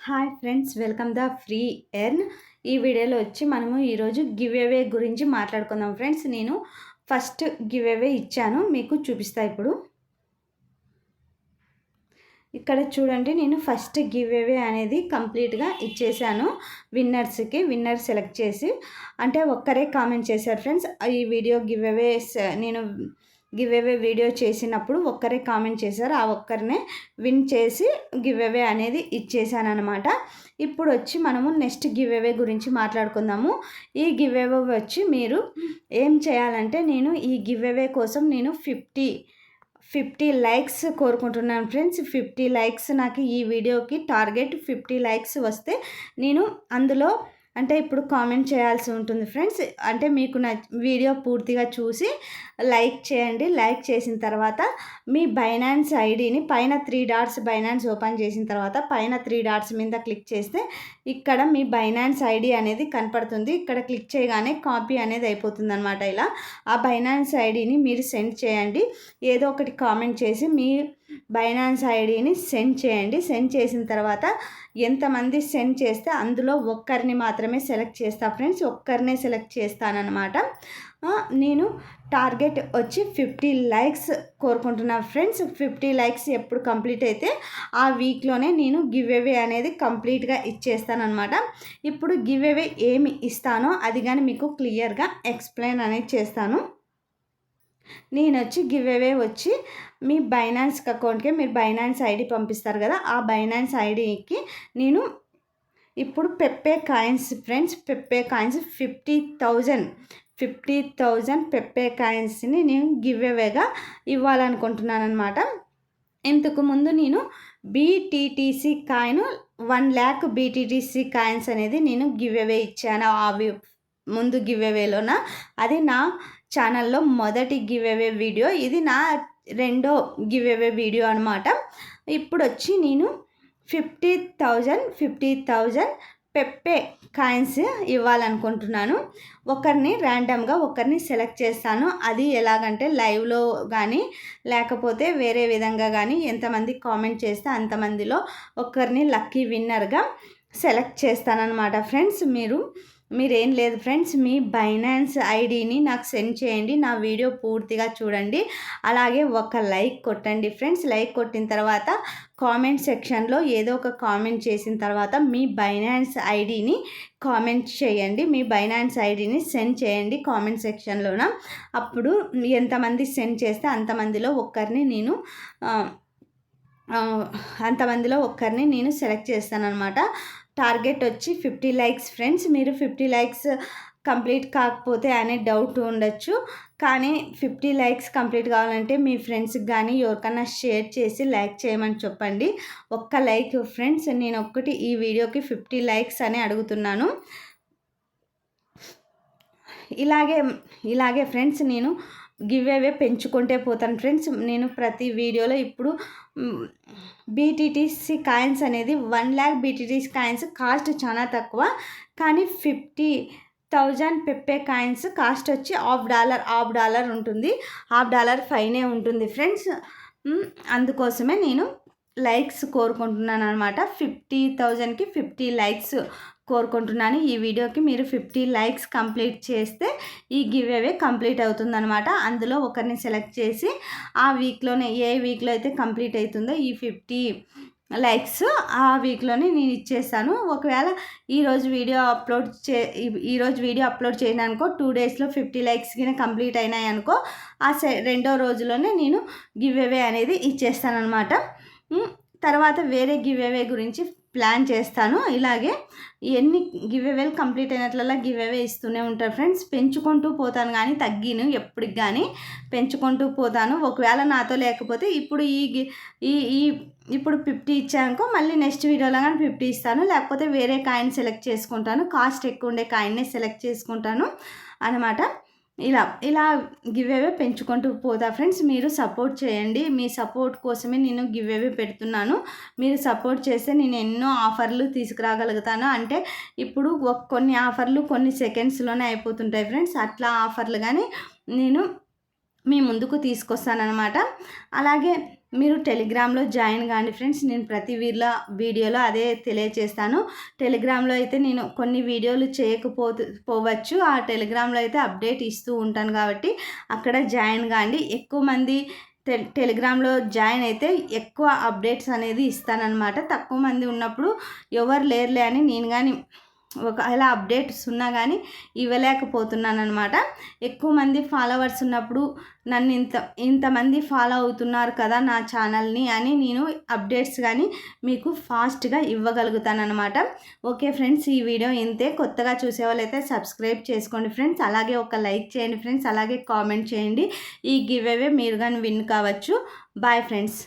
Hi friends, welcome the free earn. ఈ వీడియోలో వచ్చి మనము ఈరోజు గివ్ అవే గురించి మాట్లాడుకుందాం ఫ్రెండ్స్. నేను ఫస్ట్ గివ్ అవే ఇచ్చాను, మీకు చూపిస్తా ఇప్పుడు. ఇక్కడ చూడండి, నేను ఫస్ట్ గివ్ అవే అనేది కంప్లీట్గా ఇచ్చేసాను విన్నర్స్కి. విన్నర్ సెలెక్ట్ చేసి అంటే ఒక్కరే కామెంట్ చేశారు ఫ్రెండ్స్. ఈ వీడియో గివ్ అవే నేను గివ్ అవే వీడియో చేసినప్పుడు ఒక్కరే కామెంట్ చేశారు. ఆ ఒక్కరినే విన్ చేసి గివ్ అవే అనేది ఇచ్చేసాను అనమాట. ఇప్పుడు వచ్చి మనము నెక్స్ట్ గివ్ అవే గురించి మాట్లాడుకుందాము. ఈ గివ్ అవే వచ్చి మీరు ఏం చేయాలంటే, నేను ఈ గివ్ అవే కోసం నేను 50 లైక్స్ కోరుకుంటున్నాను ఫ్రెండ్స్. 50 లైక్స్ నాకు ఈ వీడియోకి టార్గెట్. 50 లైక్స్ వస్తే నేను అందులో అంటే ఇప్పుడు కామెంట్ చేయాల్సి ఉంటుంది ఫ్రెండ్స్. అంటే మీకు నా వీడియో పూర్తిగా చూసి లైక్ చేయండి. లైక్ చేసిన తర్వాత మీ బైనాన్స్ ఐడిని పైన 3 డాట్స్, బైనాన్స్ ఓపెన్ చేసిన తర్వాత పైన 3 డాట్స్ మీద క్లిక్ చేస్తే ఇక్కడ మీ బైనాన్స్ ఐడి అనేది కనపడుతుంది. ఇక్కడ క్లిక్ చేయగానే కాపీ అనేది అయిపోతుంది అనమాట. ఇలా ఆ బైనాన్స్ ఐడిని మీరు సెండ్ చేయండి. ఏదో ఒకటి కామెంట్ చేసి మీ బైనాన్స్ ఐడిని సెండ్ చేయండి. సెండ్ చేసిన తర్వాత ఎంతమంది సెండ్ చేస్తే అందులో ఒక్కరిని మాత్రమే సెలెక్ట్ చేస్తా ఫ్రెండ్స్. ఒక్కరినే సెలెక్ట్ చేస్తానన్నమాట. నేను టార్గెట్ వచ్చి 50 లైక్స్ కోరుకుంటున్నా ఫ్రెండ్స్. 50 లైక్స్ ఎప్పుడు కంప్లీట్ అయితే ఆ వీక్లోనే నేను గివ్ అవే అనేది కంప్లీట్గా ఇచ్చేస్తానమాట. ఇప్పుడు గివ్ అవే ఏమి ఇస్తానో అది కానీ మీకు క్లియర్గా ఎక్స్ప్లెయిన్ అనేది చేస్తాను. నేను వచ్చి గివ్ అవే వచ్చి మీ బైనాన్స్ అకౌంట్కి మీరు బైనాన్స్ ఐడి పంపిస్తారు కదా, ఆ బైనాన్స్ ఐడికి నేను ఇప్పుడు Pepe coins friends, Pepe coins 50,000 Pepe కాయిన్స్ని నేను గివ్ అవేగా ఇవ్వాలనుకుంటున్నాను అనమాట. ఇంతకు ముందు నేను BTTC coin 1 lakh BTTC coins అనేది నేను గివ్ అవే ఇచ్చాను. అవి ముందు గివ్ అవేలోన అది నా ఛానల్లో మొదటి గివ్ అవే వీడియో. ఇది నా రెండో గివ్ అవే వీడియో అనమాట. ఇప్పుడు వచ్చి నేను 50,000 పెప్పే కాయిన్స్ ఇవ్వాలనుకుంటున్నాను. ఒకరిని ర్యాండమ్గా ఒకరిని సెలెక్ట్ చేస్తాను. అది ఎలాగంటే లైవ్లో కానీ లేకపోతే వేరే విధంగా కానీ ఎంతమంది కామెంట్ చేస్తే అంతమందిలో ఒకరిని లక్కీ విన్నర్గా సెలెక్ట్ చేస్తానన్నమాట ఫ్రెండ్స్. మీరేం లేదు ఫ్రెండ్స్, మీ బైనాన్స్ ఐడిని నాకు సెండ్ చేయండి. నా వీడియో పూర్తిగా చూడండి. అలాగే ఒక లైక్ కొట్టండి ఫ్రెండ్స్. లైక్ కొట్టిన తర్వాత కామెంట్ సెక్షన్లో ఏదో ఒక కామెంట్ చేసిన తర్వాత మీ బైనాన్స్ ఐడిని కామెంట్ చేయండి. మీ బైనాన్స్ ఐడిని సెండ్ చేయండి కామెంట్ సెక్షన్లోన. అప్పుడు ఎంతమంది సెండ్ చేస్తే అంతమందిలో ఒక్కరిని నేను సెలెక్ట్ చేస్తానన్నమాట. టార్గెట్ వచ్చి 50 లైక్స్ ఫ్రెండ్స్. మీరు 50 లైక్స్ కంప్లీట్ కాకపోతే అనే డౌట్ ఉండొచ్చు. కానీ 50 లైక్స్ కంప్లీట్ కావాలంటే మీ ఫ్రెండ్స్కి కానీ ఎవరికన్నా షేర్ చేసి లైక్ చేయమని చెప్పండి. ఒక్క లైక్ ఫ్రెండ్స్. నేను ఈ వీడియోకి 50 లైక్స్ అని అడుగుతున్నాను. ఇలాగే ఫ్రెండ్స్ నేను గివ్ అవే పెంచుకుంటే పోతాను ఫ్రెండ్స్. నేను ప్రతి వీడియోలో ఇప్పుడు బీటీటీసీ కాయిన్స్ అనేది 1 lakh బీటీటీసీ కాయిన్స్ కాస్ట్ చాలా తక్కువ. కానీ 50,000 పెప్పే కాయిన్స్ కాస్ట్ వచ్చి $1.5 ఉంటుంది. $1.5 ఫైనే ఉంటుంది ఫ్రెండ్స్. అందుకోసమే నేను లైక్స్ కోరుకుంటున్నాను అనమాట. 50,000కి 50 లైక్స్ కోరుకుంటున్నాను. ఈ వీడియోకి మీరు 50 లైక్స్ కంప్లీట్ చేస్తే ఈ గివ్ అవే కంప్లీట్ అవుతుందన్నమాట. అందులో ఒకరిని సెలెక్ట్ చేసి ఆ వీక్లోనే ఏ వీక్లో అయితే కంప్లీట్ అవుతుందో ఈ 50 లైక్స్ ఆ వీక్లోనే నేను ఇచ్చేస్తాను. ఒకవేళ ఈరోజు వీడియో అప్లోడ్ చేయడానికో 2 డేస్లో 50 లైక్స్ కింద కంప్లీట్ అయినాయి అనుకో, ఆ రెండో రోజులోనే నేను గివ్ అవే అనేది ఇచ్చేస్తాను అనమాట. తర్వాత వేరే గివ్ అవే గురించి ప్లాన్ చేస్తాను. ఇలాగే ఎన్ని గివ్ అవేలు కంప్లీట్ అయినట్లలా గివ్ అవే ఇస్తూనే ఉంటారు ఫ్రెండ్స్. పెంచుకుంటూ పోతాను కానీ తగ్గిను, ఎప్పటికి కానీ పెంచుకుంటూ పోతాను. ఒకవేళ నాతో లేకపోతే ఇప్పుడు ఇప్పుడు 50 ఇచ్చానుకో మళ్ళీ నెక్స్ట్ వీడియోలో కానీ 50 ఇస్తాను. లేకపోతే వేరే కాయిన్ సెలెక్ట్ చేసుకుంటాను. కాస్ట్ ఎక్కువ ఉండే కాయిన్నే సెలెక్ట్ చేసుకుంటాను అనమాట. ఇలా గివ్ అవే పెంచుకుంటూ పోతా ఫ్రెండ్స్. మీరు సపోర్ట్ చేయండి. మీ సపోర్ట్ కోసమే నేను గివ్ అవే పెడుతున్నాను. మీరు సపోర్ట్ చేస్తే నేను ఎన్నో ఆఫర్లు తీసుకురాగలుగుతాను. అంటే ఇప్పుడు కొన్ని ఆఫర్లు కొన్ని సెకండ్స్లోనే అయిపోతుంటాయి ఫ్రెండ్స్. అట్లా ఆఫర్లు కానీ నేను మీ ముందుకు తీసుకొస్తానన్నమాట. అలాగే మీరు టెలిగ్రామ్లో జాయిన్ కాండి ఫ్రెండ్స్. నేను ప్రతి వీడియోలో అదే తెలియచేస్తాను. టెలిగ్రామ్లో అయితే నేను కొన్ని వీడియోలు పోవచ్చు. ఆ టెలిగ్రామ్లో అయితే అప్డేట్ ఇస్తూ ఉంటాను కాబట్టి అక్కడ జాయిన్ కాండి. ఎక్కువ మంది టెలిగ్రామ్లో జాయిన్ అయితే ఎక్కువ అప్డేట్స్ అనేది ఇస్తానన్నమాట. తక్కువ మంది ఉన్నప్పుడు ఎవరు లేరులే అని నేను కానీ ఒకవేళ అప్డేట్స్ ఉన్నా కానీ ఇవ్వలేకపోతున్నాను అనమాట. ఎక్కువ మంది ఫాలోవర్స్ ఉన్నప్పుడు నన్ను ఇంతమంది ఫాలో అవుతున్నారు కదా నా ఛానల్ని అని నేను అప్డేట్స్ కానీ మీకు ఫాస్ట్గా ఇవ్వగలుగుతాను అనమాట. ఓకే ఫ్రెండ్స్, ఈ వీడియో ఇంతే. కొత్తగా చూసేవాళ్ళైతే సబ్స్క్రైబ్ చేసుకోండి ఫ్రెండ్స్. అలాగే ఒక లైక్ చేయండి ఫ్రెండ్స్. అలాగే కామెంట్ చేయండి. ఈ గివ్ అవే మీరు కానీ విన్ కావచ్చు. Bye friends.